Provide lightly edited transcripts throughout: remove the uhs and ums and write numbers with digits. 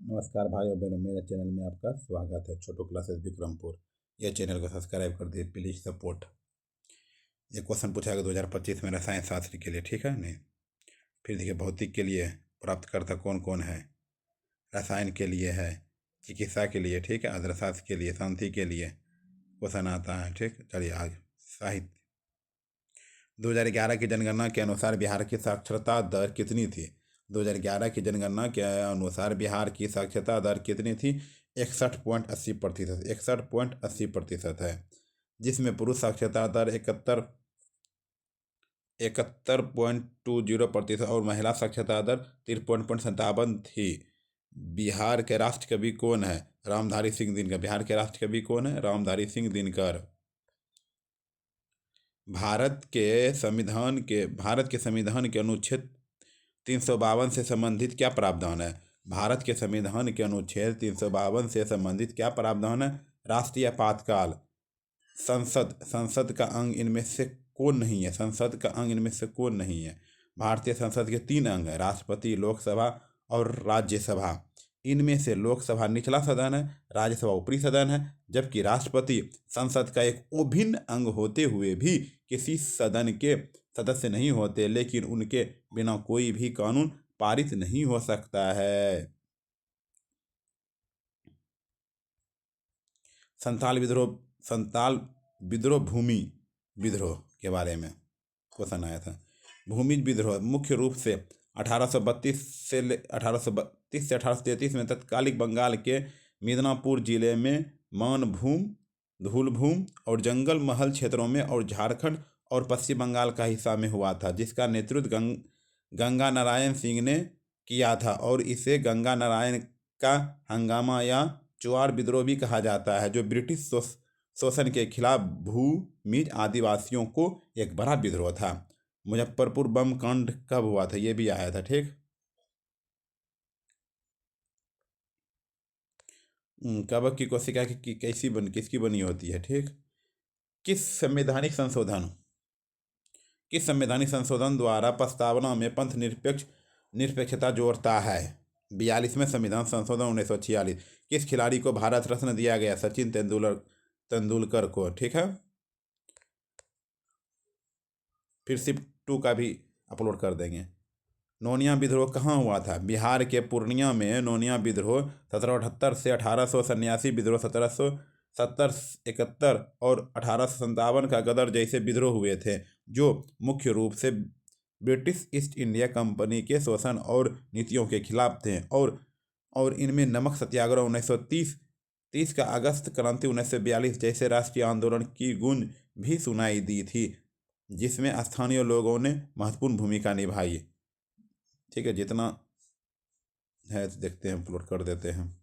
नमस्कार भाइयों बहनों, मेरे चैनल में आपका स्वागत है। छोटू क्लासेस विक्रमपुर, ये चैनल को सब्सक्राइब कर दिए प्लीज सपोर्ट। ये क्वेश्चन पूछा गया 2025 में रसायन शास्त्र के लिए, ठीक है नहीं। फिर देखिए भौतिक के लिए प्राप्तकर्ता कौन कौन है। रसायन के लिए है, चिकित्सा के लिए, ठीक है, अर्थशास्त्र के लिए, शांति के लिए क्वेश्चन आता है, ठीक। चलिए आज साहित्य। 2011 की जनगणना के अनुसार बिहार की साक्षरता दर कितनी थी? 2011 की जनगणना के अनुसार बिहार की साक्षरता दर कितनी थी? 61.80%। 61.80% है, जिसमें पुरुष साक्षरता दर 71.20% और महिला साक्षरता दर 53.57 थी। बिहार के राष्ट्र कवि कौन है? रामधारी सिंह दिनकर। बिहार के राष्ट्र कवि कौन है? रामधारी सिंह दिनकर। भारत के संविधान के अनुच्छेद 352 से संबंधित क्या प्रावधान है? भारत के संविधान के अनुच्छेद 352 से संबंधित क्या प्रावधान है? राष्ट्रीय आपातकाल। संसद का अंग इनमें से कौन नहीं है? संसद का अंग इनमें से कौन नहीं है? भारतीय संसद के 3 अंग है, राष्ट्रपति, लोकसभा और राज्यसभा। इनमें से लोकसभा निचला सदन है, राज्यसभा ऊपरी सदन है, जबकि राष्ट्रपति संसद का एक अभिन्न अंग होते हुए भी किसी सदन के सदस्य नहीं होते, लेकिन उनके बिना कोई भी कानून पारित नहीं हो सकता है। संताल विद्रोह भूमि विद्रोह के बारे में क्वेश्चन आया था। भूमि विद्रोह मुख्य रूप से 1832 से 1833 में तत्कालिक बंगाल के मिदनापुर जिले में मानभूम, धूलभूम और जंगल महल क्षेत्रों में और झारखंड और पश्चिम बंगाल का हिस्सा में हुआ था, जिसका नेतृत्व गंगा नारायण सिंह ने किया था और इसे गंगा नारायण का हंगामा या चुआर विद्रोह भी कहा जाता है, जो ब्रिटिश शोषण के खिलाफ भूमिज आदिवासियों को एक बड़ा विद्रोह था। मुजफ्फरपुर बम कांड कब हुआ था? ये भी आया था, ठीक। कवक की कोशिका की किसकी बनी होती है, ठीक। किस संवैधानिक संशोधन द्वारा प्रस्तावना में पंथ निरपेक्षता जोड़ता है? 42वें संविधान संशोधन 1946। किस खिलाड़ी को भारत रत्न दिया गया? सचिन तेंदुलकर को, ठीक है। फिर शिफ्ट 2 का भी अपलोड कर देंगे। नोनिया विद्रोह कहाँ हुआ था? बिहार के पूर्णिया में नोनिया विद्रोह 1778 से 1887 विद्रोह 1770, 71 और 1857 का गदर जैसे विद्रोह हुए थे, जो मुख्य रूप से ब्रिटिश ईस्ट इंडिया कंपनी के शोषण और नीतियों के खिलाफ थे। और इनमें नमक सत्याग्रह 1930 का, अगस्त क्रांति 1942 जैसे राष्ट्रीय आंदोलन की गूंज भी सुनाई दी थी, जिसमें स्थानीय लोगों ने महत्वपूर्ण भूमिका निभाई, ठीक है। जितना है देखते हैं, अपलोड कर देते हैं।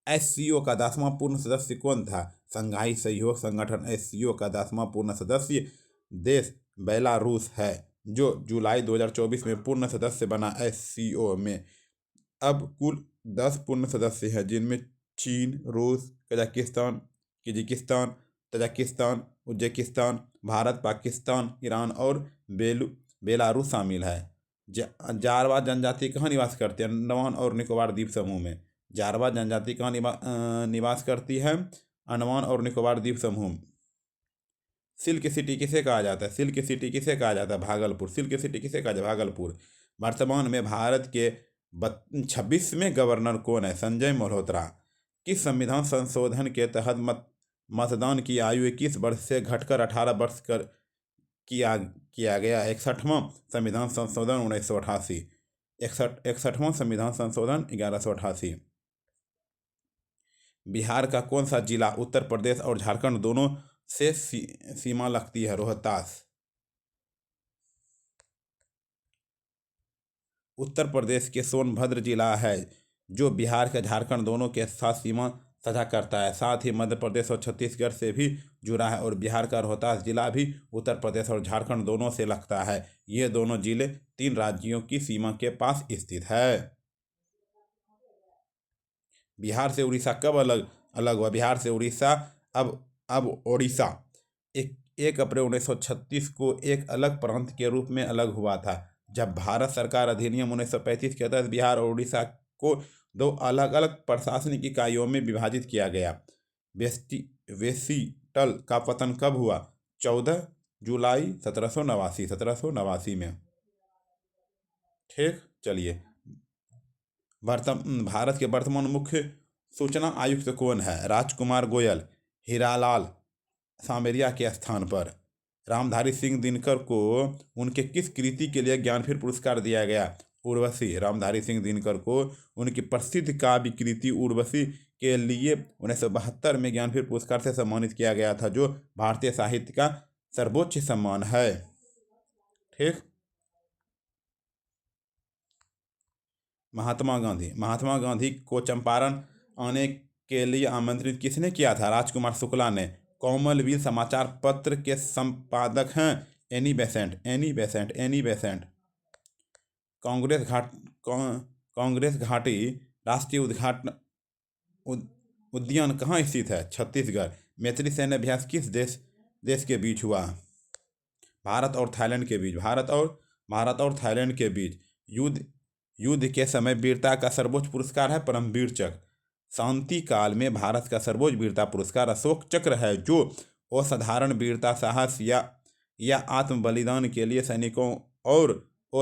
SCO का 10वां पूर्ण सदस्य कौन था? संघाई सहयोग संगठन SCO का 10वां पूर्ण सदस्य देश बेलारूस है, जो जुलाई 2024 में पूर्ण सदस्य बना। SCO में अब कुल 10 पूर्ण सदस्य हैं, जिनमें चीन, रूस, Kazakhstan, Kyrgyzstan, Tajikistan, Uzbekistan, Bharat, Pakistan, Iran और बेलारूस शामिल है। जारवा जनजाति कहाँ निवास करते हैं? अंडमान और निकोबार द्वीप समूह में। जारवा जनजाति कहाँ निवास करती है? अंडमान और निकोबार द्वीप समूह। सिल्क सिटी किसे कहा जाता है? सिल्क सिटी किसे कहा जाता है? भागलपुर। सिल्क सिटी किसे कहा जाता है? भागलपुर। वर्तमान में भारत के 26वें गवर्नर कौन है? संजय मल्होत्रा। किस संविधान संशोधन के तहत मतदान की आयु 21 वर्ष से घटकर 18 वर्ष किया गया? 61वां संविधान संशोधन 1988। 61वां संविधान संशोधन 1188। बिहार का कौन सा जिला उत्तर प्रदेश और झारखंड दोनों से सीमा लगती है? रोहतास। उत्तर प्रदेश के सोनभद्र जिला है, जो बिहार के झारखंड दोनों के साथ सीमा साझा करता है। साथ ही मध्य प्रदेश और छत्तीसगढ़ से भी जुड़ा है, और बिहार का रोहतास जिला भी उत्तर प्रदेश और झारखंड दोनों से लगता है। ये दोनों जिले 3 राज्यों की सीमा के पास स्थित है। बिहार से उड़ीसा कब अलग हुआ? बिहार से उड़ीसा अब ओडिशा 1 अप्रैल 1936 को एक अलग प्रांत के रूप में अलग हुआ था, जब भारत सरकार अधिनियम 1935 के तहत बिहार और उड़ीसा को 2 अलग अलग प्रशासनिक इकाइयों में विभाजित किया गया। वेस्टिटल का पतन कब हुआ? 14 जुलाई 1789 में। ठीक, चलिए। भारत के वर्तमान मुख्य सूचना आयुक्त कौन है? राजकुमार गोयल। हीरालाल सामरिया के स्थान पर। रामधारी सिंह दिनकर को उनके किस कृति के लिए ज्ञानपीठ पुरस्कार दिया गया? उर्वशी। रामधारी सिंह दिनकर को उनकी प्रसिद्ध काव्य कृति उर्वशी के लिए 1972 में ज्ञानपीठ पुरस्कार से सम्मानित किया गया था, जो भारतीय साहित्य का सर्वोच्च सम्मान है। ठीक। महात्मा गांधी को चंपारण आने के लिए आमंत्रित किसने किया था? राजकुमार शुक्ला ने। कॉमनवेल्थ समाचार पत्र के संपादक हैं एनी बेसेंट। कांग्रेस घाटी राष्ट्रीय उद्यान कहाँ स्थित है? छत्तीसगढ़। मैत्री सैन्य अभ्यास किस देश के बीच हुआ? भारत और थाईलैंड के बीच। युद्ध के समय वीरता का सर्वोच्च पुरस्कार है परमवीर चक्र। शांति काल में भारत का सर्वोच्च वीरता पुरस्कार अशोक चक्र है, जो असाधारण वीरता, साहस या आत्म बलिदान के लिए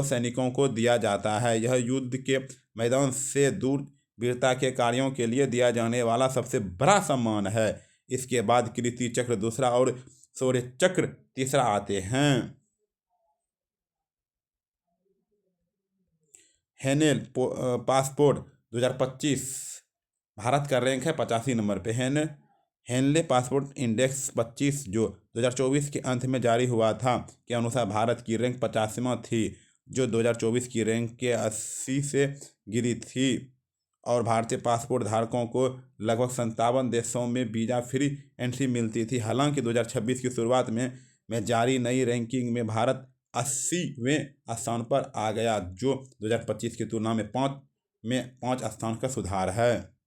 सैनिकों को दिया जाता है। यह युद्ध के मैदान से दूर वीरता के कार्यों के लिए दिया जाने वाला सबसे बड़ा सम्मान है। इसके बाद कीर्ति चक्र दूसरा और शौर्य चक्र तीसरा आते हैं। हेनेल पासपोर्ट 2025 भारत का रैंक है 85 नंबर पे। हेनले पासपोर्ट इंडेक्स 25 जो 2024 के अंत में जारी हुआ था के अनुसार भारत की रैंक 85वां थी, जो 2024 की रैंक के 80 से गिरी थी, और भारतीय पासपोर्ट धारकों को लगभग 57 देशों में वीज़ा फ्री एंट्री मिलती थी। हालांकि 2026 की शुरुआत में जारी नई रैंकिंग में भारत 80वें स्थान पर आ गया, जो 2025 की तुलना में 5 स्थान का सुधार है।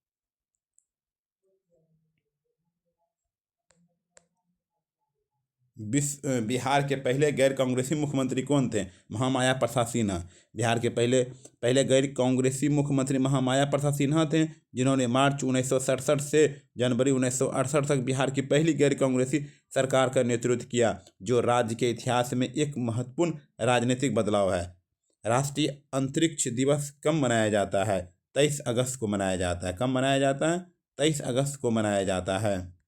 बिहार के पहले गैर कांग्रेसी मुख्यमंत्री कौन थे? महामाया प्रसाद सिन्हा। बिहार के पहले गैर कांग्रेसी मुख्यमंत्री महामाया प्रसाद सिन्हा थे, जिन्होंने मार्च 1967 से जनवरी 1968 तक बिहार की पहली गैर कांग्रेसी सरकार का नेतृत्व किया, जो राज्य के इतिहास में एक महत्वपूर्ण राजनीतिक बदलाव है। राष्ट्रीय अंतरिक्ष दिवस कब मनाया जाता है? 23 अगस्त को मनाया जाता है। कब मनाया जाता है? 23 अगस्त को मनाया जाता है।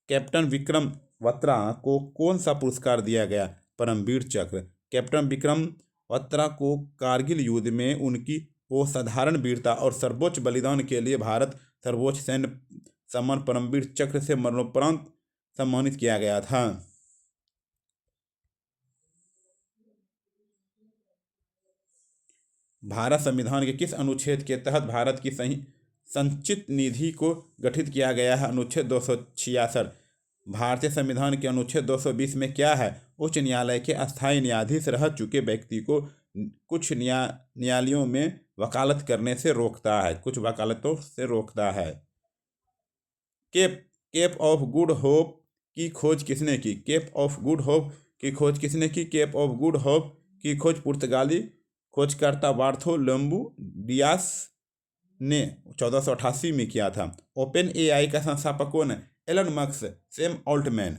कैप्टन विक्रम बत्रा को कौन सा पुरस्कार दिया गया? परमवीर चक्र। कैप्टन विक्रम बत्रा को कारगिल युद्ध में उनकी असाधारण वीरता और सर्वोच्च बलिदान के लिए भारत सर्वोच्च सैन्य सम्मान परमवीर चक्र से मरणोपरांत सम्मानित किया गया था। भारत संविधान के किस अनुच्छेद के तहत भारत की संचित निधि को गठित किया गया है? अनुच्छेद 266। भारतीय संविधान के अनुच्छेद 220 में क्या है? उच्च न्यायालय के अस्थायी न्यायाधीश रह चुके व्यक्ति को कुछ न्यायालयों में वकालत करने से रोकता है। कुछ वकालतों से रोकता है। केप ऑफ गुड होप की खोज किसने की? केप ऑफ गुड होप की खोज किसने की? केप ऑफ गुड होप की खोज पुर्तगाली खोजकर्ता बार्थोलोम्यू डियास ने 1488 में किया था। ओपन एआई का संस्थापक कौन है? Elon Musk, Sam Altman.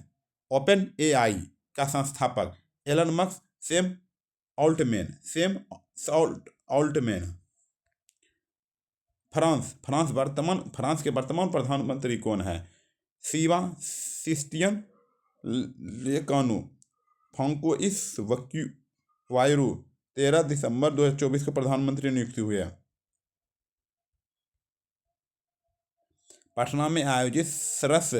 Open AI का संस्थापक Elon Musk, Sam Altman. France के वर्तमान प्रधानमंत्री कौन है? Sebastien Lecornu. फ्रांकोइस बायरू 13 दिसंबर 2024 को प्रधानमंत्री नियुक्त हुए। पटना में आयोजित सरस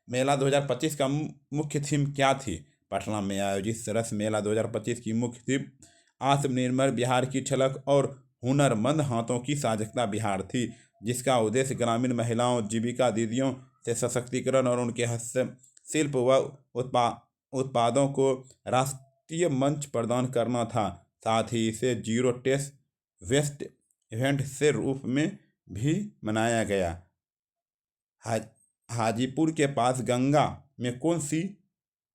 मेला 2025 का मुख्य थीम क्या थी? पटना में आयोजित सरस मेला 2025 की मुख्य थीम आत्मनिर्भर बिहार की झलक और हुनरमंद हाथों की साजकता बिहार थी, जिसका उद्देश्य ग्रामीण महिलाओं, जीविका दीदियों से सशक्तिकरण और उनके हस्तशिल्प व उत्पादों को राष्ट्रीय मंच प्रदान करना था। साथ ही इसे जीरो वेस्ट इवेंट से रूप में भी मनाया गया। हाजीपुर के पास गंगा में कौन सी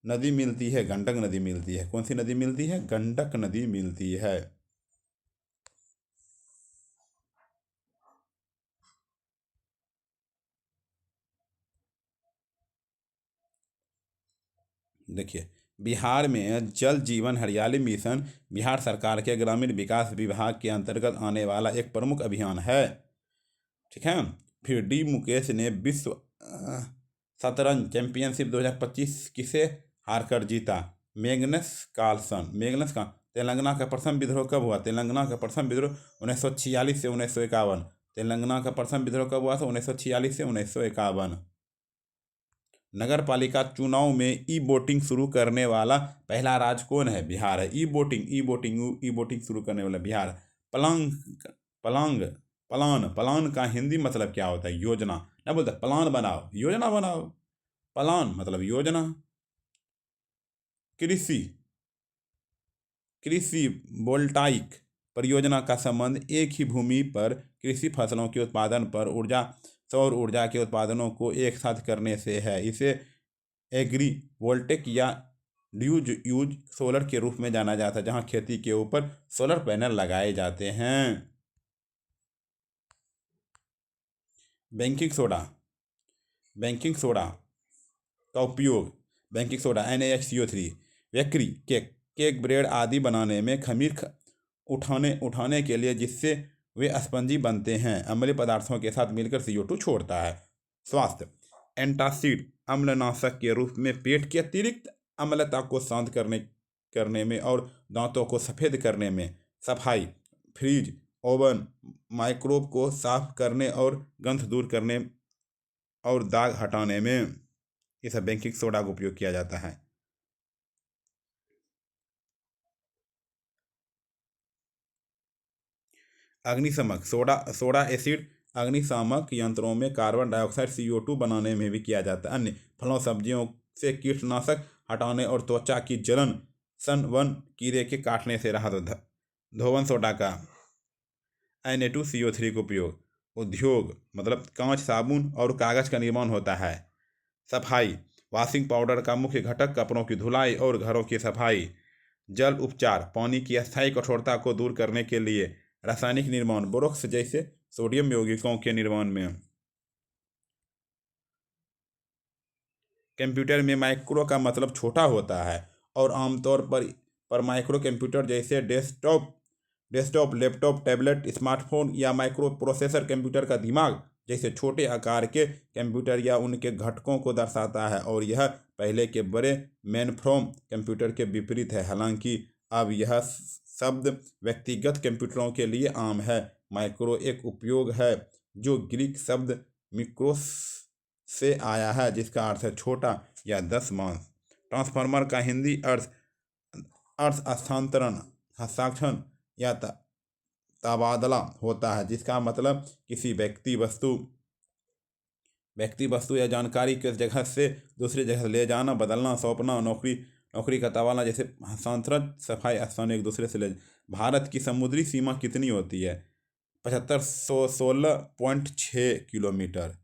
नदी मिलती है? गंडक नदी मिलती है। कौन सी नदी मिलती है? गंडक नदी मिलती है। देखिए, बिहार में जल जीवन हरियाली मिशन बिहार सरकार के ग्रामीण विकास विभाग के अंतर्गत आने वाला एक प्रमुख अभियान है। ठीक है। फिर डी मुकेश ने विश्व शतरंज चैंपियनशिप 2025 किसे हारकर जीता? Magnus Carlsen. मैग्नस का तेलंगाना का प्रथम विद्रोह कब हुआ? तेलंगाना का प्रथम विद्रोह 1946 से 1951। तेलंगाना का प्रथम विद्रोह कब हुआ था? 1946 से 1951। नगर पालिका चुनाव में ई वोटिंग शुरू करने वाला पहला राज्य कौन है? बिहार है। ई वोटिंग शुरू करने वाला बिहार। पलांग पलांग प्लान का हिंदी मतलब क्या होता है? योजना। ना बोलते प्लान बनाओ, योजना बनाओ। प्लान मतलब योजना। कृषि कृषि वोल्टाइक परियोजना का संबंध एक ही भूमि पर कृषि फसलों के उत्पादन पर सौर ऊर्जा के उत्पादनों को एक साथ करने से है। इसे एग्री वोल्टेक या ड्यूज यूज सोलर के रूप में जाना जाता है, जहां खेती के ऊपर सोलर पैनल लगाए जाते हैं। बेकिंग सोडा का उपयोग baking soda NaHCO3 bakery cake bread आदि बनाने में खमीर उठाने के लिए, जिससे वे स्पंजी बनते हैं, अम्लीय पदार्थों के साथ मिलकर CO2 छोड़ता है। स्वास्थ्य एंटासिड अम्लनाशक के रूप में पेट की अतिरिक्त अम्लता को शांत करने में और दांतों को सफ़ेद करने में। सफाई फ्रिज ओवन माइक्रोब को साफ करने और गंध दूर करने और दाग हटाने में इस बेकिंग सोडा का उपयोग किया जाता है। अग्निशमक सोडा एसिड अग्निशामक यंत्रों में कार्बन डाइऑक्साइड CO2 बनाने में भी किया जाता है। अन्य फलों सब्जियों से कीटनाशक हटाने और त्वचा की जलन सनबर्न कीड़े के काटने से राहत। धोवन सोडा का Na2CO3 का उपयोग उद्योग मतलब कांच साबुन और कागज का निर्माण होता है। सफाई वॉशिंग पाउडर का मुख्य घटक कपड़ों की धुलाई और घरों की सफाई। जल उपचार पानी की अस्थायी कठोरता को दूर करने के लिए। रासायनिक निर्माण बोरोक्स जैसे सोडियम यौगिकों के निर्माण में। कंप्यूटर में माइक्रो का मतलब छोटा होता है और आमतौर पर माइक्रो कंप्यूटर जैसे डेस्कटॉप लैपटॉप टैबलेट स्मार्टफोन या माइक्रो प्रोसेसर कंप्यूटर का दिमाग जैसे छोटे आकार के कंप्यूटर या उनके घटकों को दर्शाता है, और यह पहले के बड़े मेनफ्रेम कंप्यूटर के विपरीत है। हालांकि अब यह शब्द व्यक्तिगत कंप्यूटरों के लिए आम है। माइक्रो एक उपयोग है जो ग्रीक शब्द मिक्रोस से आया है, जिसका अर्थ है छोटा या 10 मास। ट्रांसफार्मर का हिंदी अर्थ स्थानांतरण हस्तांतरण या तबादला होता है, जिसका मतलब किसी व्यक्ति वस्तु या जानकारी किस जगह से दूसरी जगह ले जाना, बदलना, सौंपना, नौकरी का तबादला जैसे हस्तांतरण। सफाई स्थान एक दूसरे से ले। भारत की समुद्री सीमा कितनी होती है? 7516.6 किलोमीटर।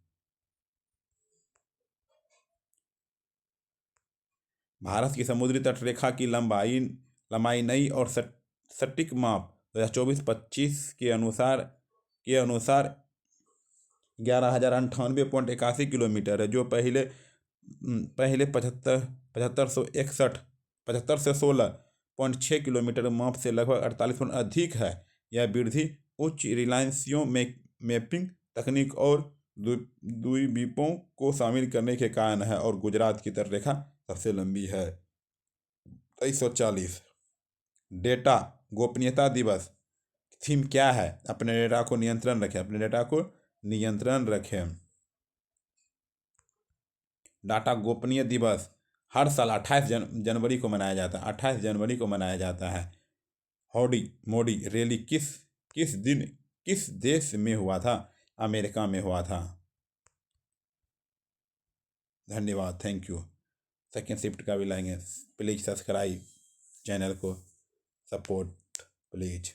भारत की समुद्री तटरेखा की लंबाई नई और सटीक माप 2024-25 के अनुसार 11,098.81 किलोमीटर है, जो पहले पहले 7516.6 किलोमीटर माप से लगभग 48 अधिक है। यह वृद्धि उच्च रिलायंसियों मैपिंग तकनीक और द्वीपों को शामिल करने के कारण है, और गुजरात की तटरेखा सबसे लंबी है। 2340 डेटा गोपनीयता दिवस थीम क्या है? अपने डेटा को नियंत्रण रखें। डाटा गोपनीय दिवस हर साल 28 जनवरी को मनाया जाता है। 28 जनवरी को मनाया जाता है। हौडी मोडी रैली किस देश में हुआ था? अमेरिका में हुआ था। धन्यवाद, थैंक यू। सेकेंड शिफ्ट का भी लाएंगे। प्लीज़ सब्सक्राइब चैनल को, सपोर्ट प्लीज़।